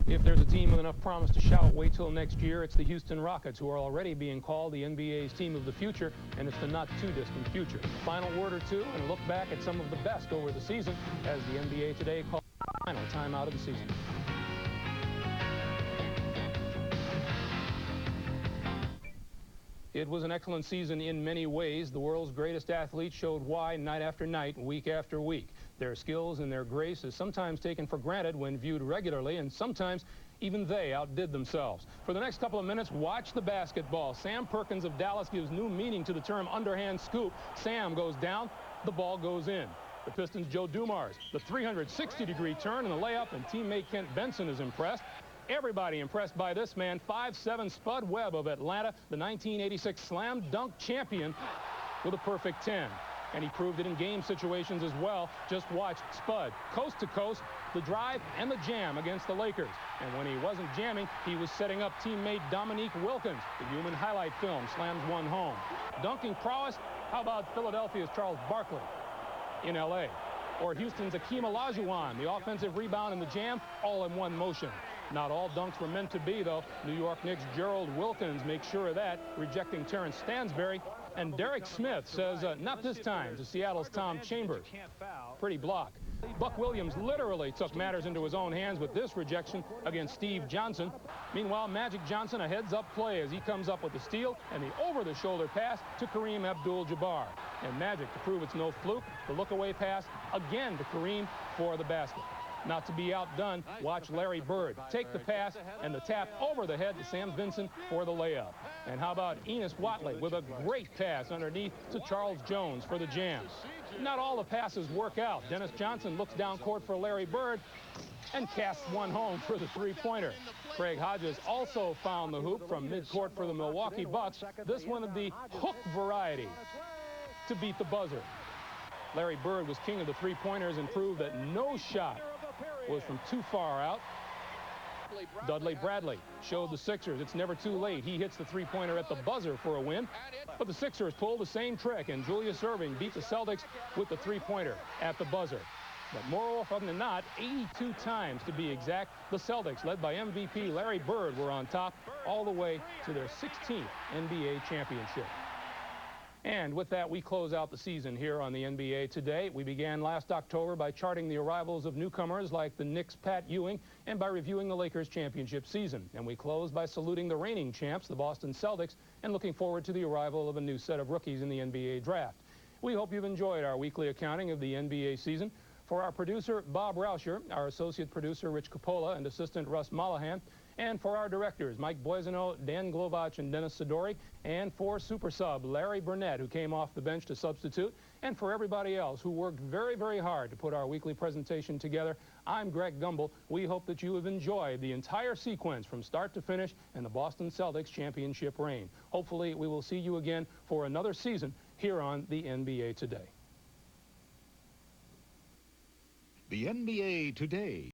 If there's a team with enough promise to shout, wait till next year, it's the Houston Rockets, who are already being called the NBA's team of the future, and it's the not-too-distant future. Final word or two, and a look back at some of the best over the season, as the NBA Today calls the final timeout of the season. It was an excellent season in many ways. The world's greatest athletes showed why night after night, week after week. Their skills and their grace is sometimes taken for granted when viewed regularly, and sometimes even they outdid themselves. For the next couple of minutes, watch the basketball. Sam Perkins of Dallas gives new meaning to the term underhand scoop. Sam goes down, the ball goes in. The Pistons' Joe Dumars, the 360-degree turn and the layup, and teammate Kent Benson is impressed. Everybody impressed by this man, 5'7" Spud Webb of Atlanta, the 1986 slam dunk champion, with a perfect 10. And he proved it in game situations as well. Just watch Spud, coast to coast, the drive and the jam against the Lakers. And when he wasn't jamming, he was setting up teammate Dominique Wilkins. The human highlight film slams one home. Dunking prowess, how about Philadelphia's Charles Barkley in L.A.? Or Houston's Akeem Olajuwon, the offensive rebound and the jam, all in one motion. Not all dunks were meant to be, though. New York Knicks' Gerald Wilkins makes sure of that, rejecting Terrence Stansberry. And Derek Smith says, not this time, to Seattle's Tom Chambers. Pretty block. Buck Williams literally took matters into his own hands with this rejection against Steve Johnson. Meanwhile, Magic Johnson a heads-up play as he comes up with the steal and the over-the-shoulder pass to Kareem Abdul-Jabbar. And Magic, to prove it's no fluke, the look-away pass again to Kareem for the basket. Not to be outdone, watch Larry Bird take the pass and the tap over the head to Sam Vincent for the layup. And how about Enos Watley with a great pass underneath to Charles Jones for the jam. Not all the passes work out. Dennis Johnson looks down court for Larry Bird and casts one home for the three-pointer. Craig Hodges also found the hoop from midcourt for the Milwaukee Bucks, this one of the hook variety, to beat the buzzer. Larry Bird was king of the three-pointers and proved that no shot was from too far out. Dudley Bradley showed the Sixers it's never too late. He hits the three-pointer at the buzzer for a win. But the Sixers pulled the same trick, and Julius Erving beat the Celtics with the three-pointer at the buzzer. But more often than not, 82 times to be exact, the Celtics, led by MVP Larry Bird, were on top all the way to their 16th NBA championship. And with that, we close out the season here on the NBA Today. We began last October by charting the arrivals of newcomers like the Knicks' Pat Ewing and by reviewing the Lakers' championship season. And we close by saluting the reigning champs, the Boston Celtics, and looking forward to the arrival of a new set of rookies in the NBA draft. We hope you've enjoyed our weekly accounting of the NBA season. For our producer, Bob Rauscher, our associate producer, Rich Coppola, and assistant Russ Mollahan, and for our directors, Mike Boisano, Dan Glovach, and Dennis Sidori, and for super sub Larry Burnett, who came off the bench to substitute, and for everybody else who worked very, very hard to put our weekly presentation together, I'm Greg Gumbel. We hope that you have enjoyed the entire sequence from start to finish in the Boston Celtics championship reign. Hopefully, we will see you again for another season here on the NBA Today. The NBA Today.